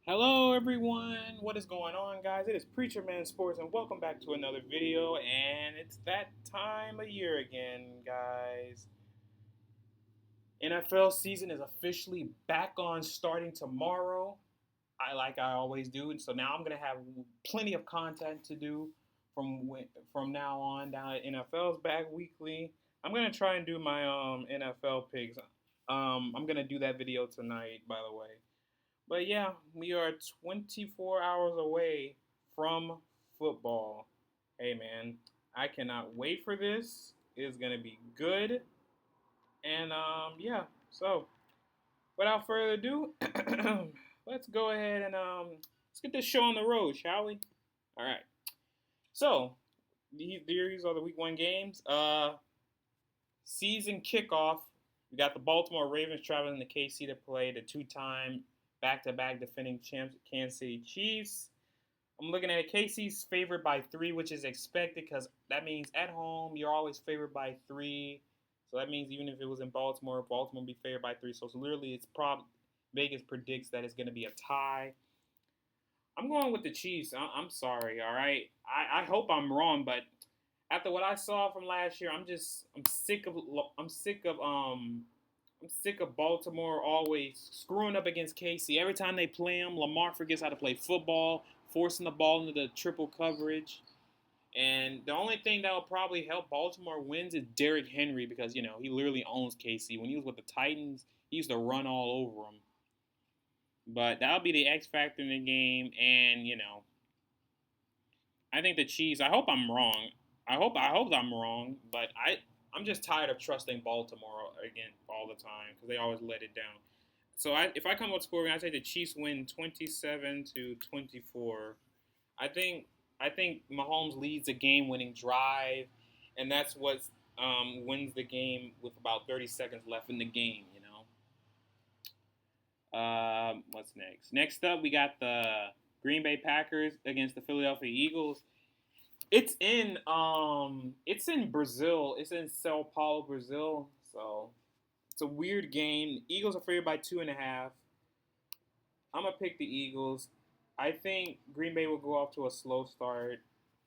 Hello, everyone. What is going on, guys? It is Preacher Man Sports, and welcome back to another video. And it's that time of year again, guys. NFL season is officially back on starting tomorrow. I always do, and so now I'm gonna have plenty of content to do from now on. Now that NFL's back weekly, I'm gonna try and do my NFL picks. I'm gonna do that video tonight, by the way. But yeah, we are 24 hours away from football. Hey man, I cannot wait for this. It is gonna be good. And yeah. So without further ado, let's go ahead and let's get this show on the road, shall we? All right. So these are the week one games. Season kickoff. We got the Baltimore Ravens traveling to KC to play the two-time back-to-back defending champs, Kansas City Chiefs. I'm looking at it. KC's favored by 3, which is expected because that means at home you're always favored by 3. So that means even if it was in Baltimore, Baltimore would be favored by 3. So literally, it's probably Vegas predicts that it's going to be a tie. I'm going with the Chiefs. I'm sorry. All right. I hope I'm wrong, but after what I saw from last year, I'm sick of Baltimore always screwing up against KC. Every time they play them, Lamar forgets how to play football, forcing the ball into the triple coverage. And the only thing that will probably help Baltimore wins is Derrick Henry because, he literally owns KC. When he was with the Titans, he used to run all over them. But that'll be the X factor in the game. And, I think the Chiefs, I hope I'm wrong. I hope I'm wrong, but I'm just tired of trusting Baltimore again all the time because they always let it down. So if I come up with scoring, I say the Chiefs win 27-24. I think I think Mahomes leads a game-winning drive, and that's what wins the game with about 30 seconds left in the game. What's next? Next up, we got the Green Bay Packers against the Philadelphia Eagles. It's in Brazil. It's in Sao Paulo, Brazil. So it's a weird game. The Eagles are favored by 2.5. I'm gonna pick the Eagles. I think Green Bay will go off to a slow start,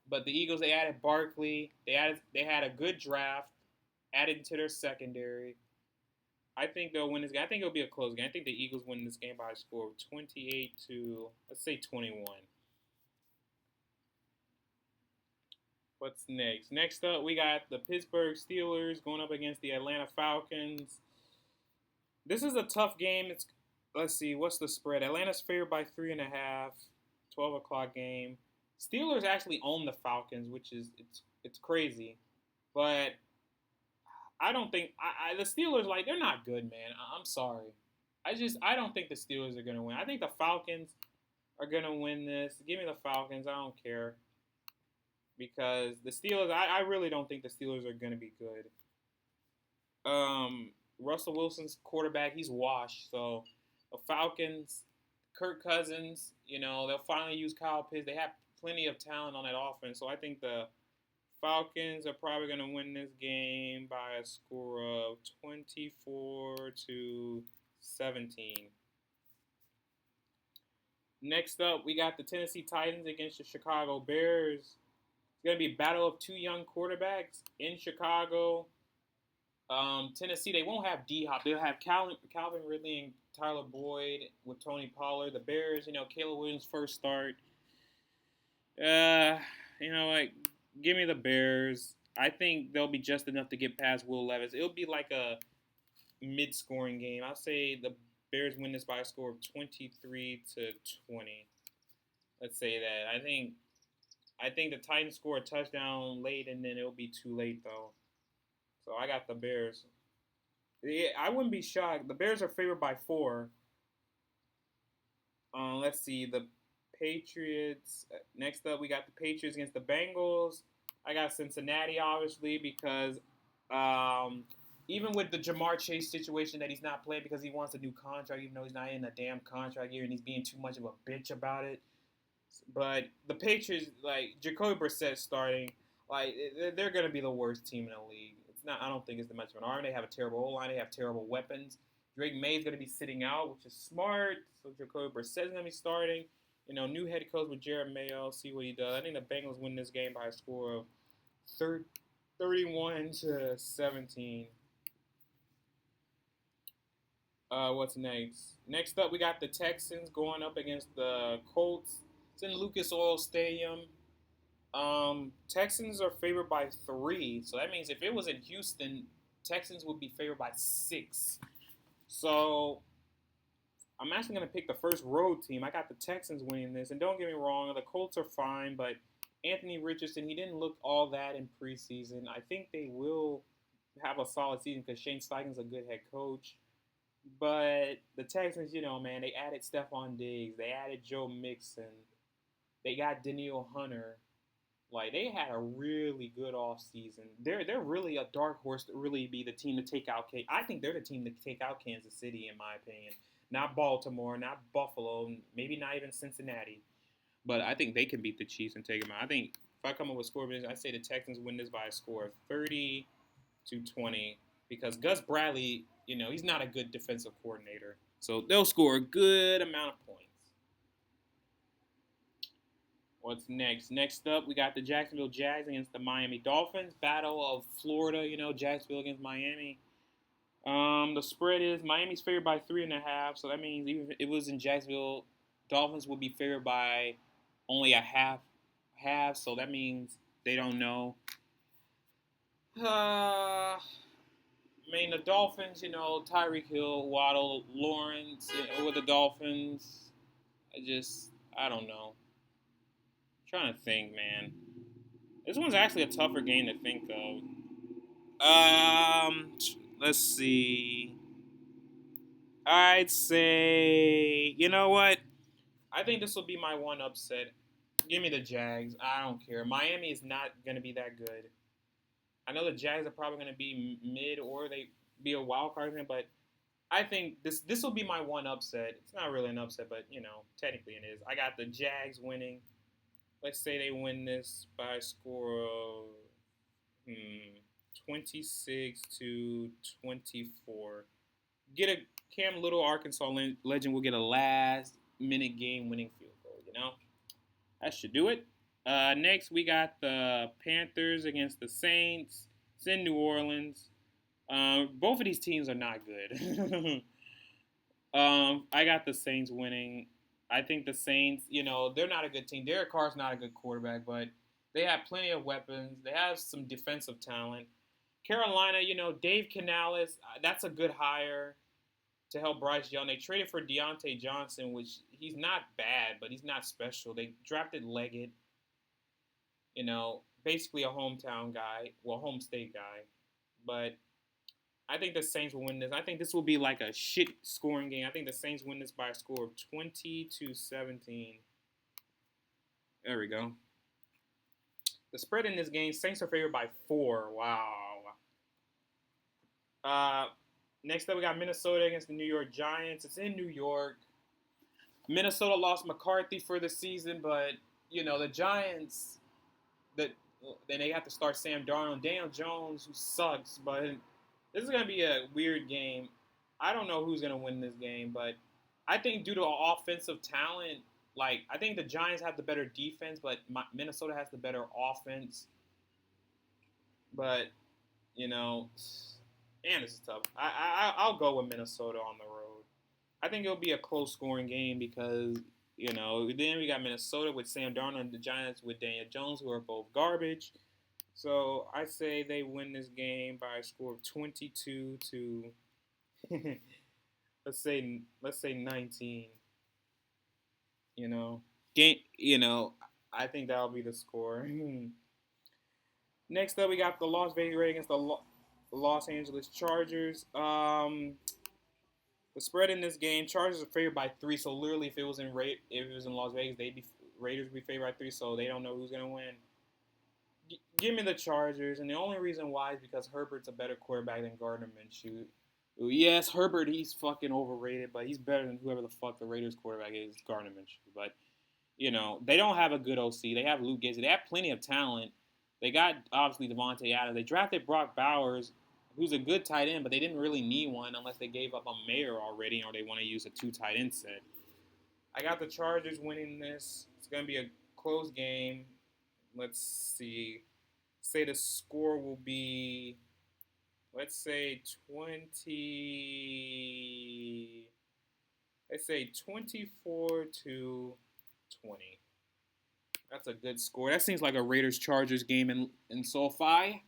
but the Eagles they added Barkley. They had a good draft added to their secondary. I think they'll win this game. I think it'll be a close game. I think the Eagles win this game by a score of 28 to let's say 21. What's next? Next up, we got the Pittsburgh Steelers going up against the Atlanta Falcons. This is a tough game. Let's see, what's the spread? Atlanta's favored by 3.5. 12 o'clock game. Steelers actually own the Falcons, which is it's crazy, but I don't think the Steelers they're not good, man. I'm sorry. I don't think the Steelers are gonna win. I think the Falcons are gonna win this. Give me the Falcons. I don't care because the Steelers. I really don't think the Steelers are gonna be good. Russell Wilson's quarterback. He's washed. So the Falcons, Kirk Cousins. They'll finally use Kyle Pitts. They have plenty of talent on that offense. So I think the Falcons are probably going to win this game by a score of 24-17. Next up, we got the Tennessee Titans against the Chicago Bears. It's going to be a battle of two young quarterbacks in Chicago. Tennessee, they won't have D-Hop. They'll have Calvin Ridley and Tyler Boyd with Tony Pollard. The Bears, Caleb Williams' first start. Give me the Bears. I think they'll be just enough to get past Will Levis. It'll be like a mid-scoring game. I'll say the Bears win this by a score of 23-20. Let's say that. I think the Titans score a touchdown late, and then it'll be too late though. So I got the Bears. Yeah, I wouldn't be shocked. The Bears are favored by 4. Let's see the Patriots. Next up, we got the Patriots against the Bengals. I got Cincinnati, obviously, because even with the Jamar Chase situation that he's not playing because he wants a new contract, even though he's not in a damn contract year and he's being too much of a bitch about it. But the Patriots, Jacoby Brissett starting, they're going to be the worst team in the league. It's not. I don't think it's the much of an arm. They have a terrible O-line. They have terrible weapons. Drake May's going to be sitting out, which is smart. So Jacoby Brissett's going to be starting. New head coach with Jerod Mayo. See what he does. I think the Bengals win this game by a score of 31-17. What's next? Next up, we got the Texans going up against the Colts. It's in Lucas Oil Stadium. Texans are favored by 3, so that means if it was in Houston, Texans would be favored by 6. So I'm actually going to pick the first road team. I got the Texans winning this, and don't get me wrong, the Colts are fine, but Anthony Richardson, he didn't look all that in preseason. I think they will have a solid season because Shane Steichen's a good head coach. But the Texans, man, they added Stephon Diggs. They added Joe Mixon. They got Danielle Hunter. Like, they had a really good offseason. They're really a dark horse to really be the team to take out I think they're the team to take out Kansas City, in my opinion. Not Baltimore, not Buffalo, maybe not even Cincinnati. But I think they can beat the Chiefs and take them out. I think if I come up with score, I say the Texans win this by a score of 30-20 because Gus Bradley, he's not a good defensive coordinator. So they'll score a good amount of points. What's next? Next up, we got the Jacksonville Jags against the Miami Dolphins. Battle of Florida, Jacksonville against Miami. The spread is Miami's favored by 3.5, so that means even if it was in Jacksonville, Dolphins will be favored by only a half, so that means they don't know. The Dolphins, Tyreek Hill, Waddle, Lawrence with the Dolphins. I don't know. I'm trying to think, man. This one's actually a tougher game to think of. Let's see. I'd say, you know what? I think this will be my one upset. Give me the Jags. I don't care. Miami is not going to be that good. I know the Jags are probably going to be mid or they be a wild card thing, but I think this will be my one upset. It's not really an upset, but, technically it is. I got the Jags winning. Let's say they win this by a score of 26-24. Get a Cam Little, Arkansas legend will get a last-minute game-winning field goal, That should do it. Next, we got the Panthers against the Saints. It's in New Orleans. Both of these teams are not good. I got the Saints winning. I think the Saints, they're not a good team. Derek Carr's not a good quarterback, but they have plenty of weapons. They have some defensive talent. Carolina, Dave Canales, that's a good hire to help Bryce Young. They traded for Deontay Johnson, which he's not bad, but he's not special. They drafted Leggett, basically a hometown guy, home state guy. But I think the Saints will win this. I think this will be like a shit scoring game. I think the Saints win this by a score of 20-17. There we go. The spread in this game, Saints are favored by 4. Wow. Next up, we got Minnesota against the New York Giants. It's in New York. Minnesota lost McCarthy for the season, but, the Giants, then they have to start Sam Darnold. Daniel Jones, who sucks, but this is going to be a weird game. I don't know who's going to win this game, but I think due to offensive talent, I think the Giants have the better defense, but Minnesota has the better offense. But, this is tough. I'll go with Minnesota on the road. I think it'll be a close scoring game because, then we got Minnesota with Sam Darnold and the Giants with Daniel Jones, who are both garbage. So I say they win this game by a score of 22 to let's say 19. I think that'll be the score. Next up, we got the Las Vegas Raiders against the Los Angeles Chargers. The spread in this game, Chargers are favored by 3. So literally, if it was in Las Vegas, Raiders would be favored by 3. So they don't know who's gonna win. Give me the Chargers, and the only reason why is because Herbert's a better quarterback than Gardner Minshew. Yes, Herbert, he's fucking overrated, but he's better than whoever the fuck the Raiders quarterback is, Gardner Minshew. But, they don't have a good OC. They have Luke Getsy. They have plenty of talent. They got, obviously, Devontae Adams. They drafted Brock Bowers, who's a good tight end, but they didn't really need one unless they gave up on Mayer already or they want to use a 2 tight end set. I got the Chargers winning this. It's going to be a close game. Let's see. Say the score will be, let's say 20. Let's say 24-20. That's a good score. That seems like a Raiders Chargers game in SoFi.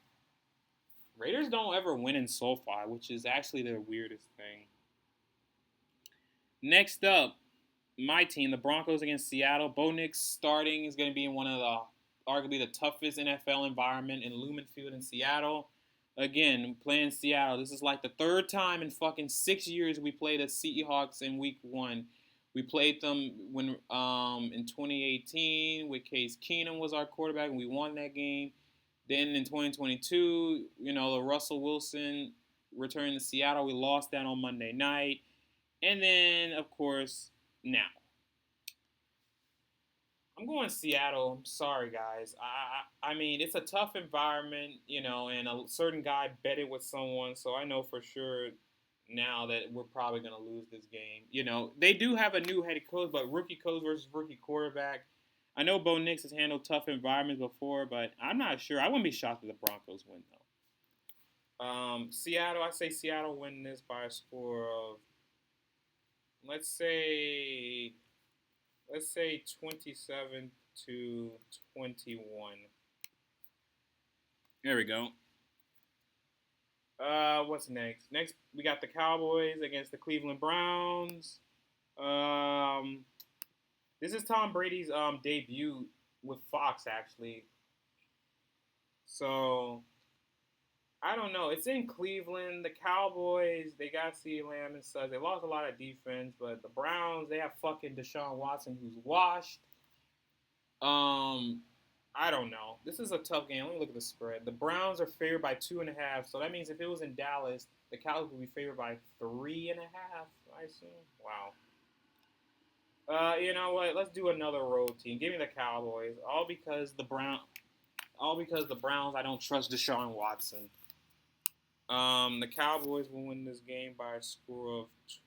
Raiders don't ever win in SoFi, which is actually the weirdest thing. Next up, my team, the Broncos against Seattle. Bo Nix starting is going to be in one of the arguably the toughest NFL environment in Lumen Field in Seattle. Again, playing Seattle. This is like the third time in fucking 6 years we played the Seahawks in Week 1. We played them when in 2018 with Case Keenum was our quarterback, and we won that game. Then in 2022, the Russell Wilson returned to Seattle. We lost that on Monday night. And then, of course, now. I'm going Seattle. I'm sorry, guys. I mean, it's a tough environment, and a certain guy betted with someone, so I know for sure now that we're probably going to lose this game. They do have a new head coach, but rookie coach versus rookie quarterback. I know Bo Nix has handled tough environments before, but I'm not sure. I wouldn't be shocked if the Broncos win, though. Seattle, I say Seattle win this by a score of, let's say 27-21. There we go. What's next? Next, we got the Cowboys against the Cleveland Browns. This is Tom Brady's debut with Fox, actually. So, I don't know. It's in Cleveland. The Cowboys, they got CeeDee Lamb and such. They lost a lot of defense, but the Browns, they have fucking Deshaun Watson, who's washed. I don't know. This is a tough game. Let me look at the spread. The Browns are favored by 2.5, so that means if it was in Dallas, the Cowboys would be favored by 3.5, I assume. Wow. You know what? Let's do another road team. Give me the Cowboys. All because the Browns, I don't trust Deshaun Watson. The Cowboys will win this game by a score of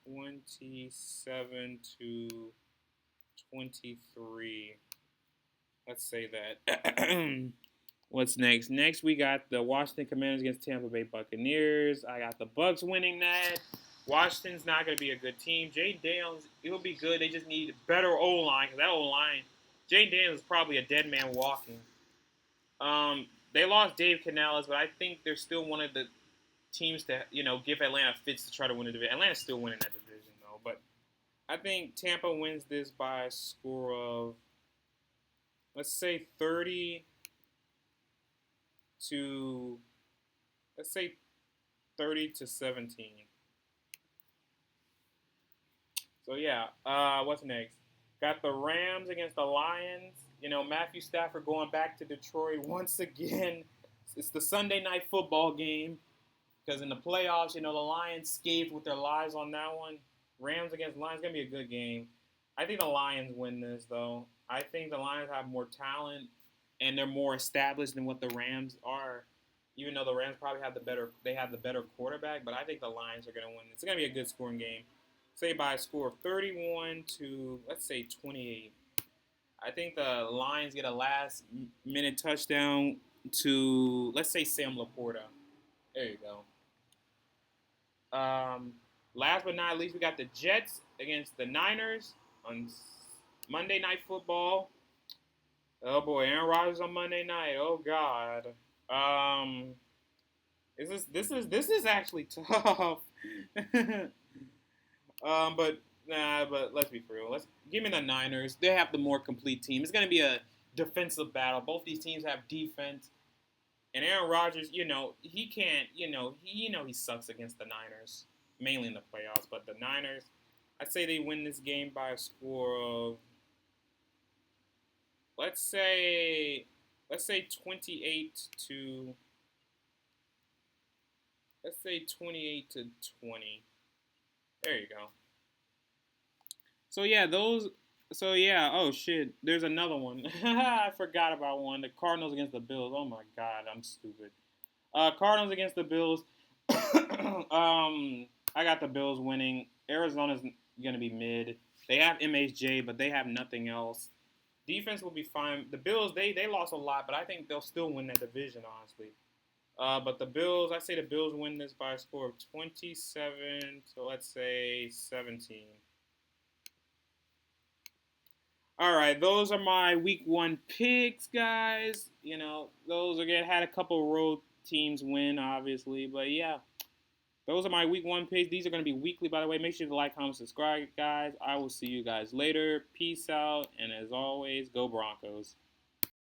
27-23. Let's say that. What's next? Next, we got the Washington Commanders against Tampa Bay Buccaneers. I got the Bucs winning that. Washington's not going to be a good team. Jayden Daniels, he'll be good. They just need better O-line, because that O-line, Jayden Daniels is probably a dead man walking. They lost Dave Canales, but I think they're still one of the teams to, give Atlanta fits to try to win the division. Atlanta's still winning that division, though. But I think Tampa wins this by a score of, let's say 30 to 17. So, yeah, what's next? Got the Rams against the Lions. Matthew Stafford going back to Detroit once again. It's the Sunday night football game because in the playoffs, the Lions scathed with their lives on that one. Rams against Lions, going to be a good game. I think the Lions win this, though. I think the Lions have more talent and they're more established than what the Rams are. Even though the Rams probably have the better quarterback, but I think the Lions are going to win. It's going to be a good scoring game. Say by a score of 31 to, let's say, 28. I think the Lions get a last-minute touchdown to, let's say, Sam Laporta. There you go. Last but not least, we got the Jets against the Niners on Monday Night Football. Oh, boy, Aaron Rodgers on Monday night. Oh, God. This is actually tough. But let's be for real. Give me the Niners. They have the more complete team. It's going to be a defensive battle. Both these teams have defense. And Aaron Rodgers, he can't, he sucks against the Niners, mainly in the playoffs. But the Niners, I'd say they win this game by a score of, let's say 28 to 20. There you go. Oh shit, there's another one. I forgot about one. The Cardinals against the Bills. Oh my God, I'm stupid. Cardinals against the Bills. I got the Bills winning. Arizona's gonna be mid. They have MHJ, but they have nothing else. Defense will be fine. The Bills, they lost a lot, but I think they'll still win that division, honestly. But the Bills, I say the Bills win this by a score of 27 to, let's say, 17. All right, those are my week 1 picks, guys. You know, those again had a couple road teams win, obviously, but yeah, those are my week 1 picks. These are going to be weekly, by the way. Make sure to like, comment, subscribe, guys. I will see you guys later. Peace out, and as always, go Broncos.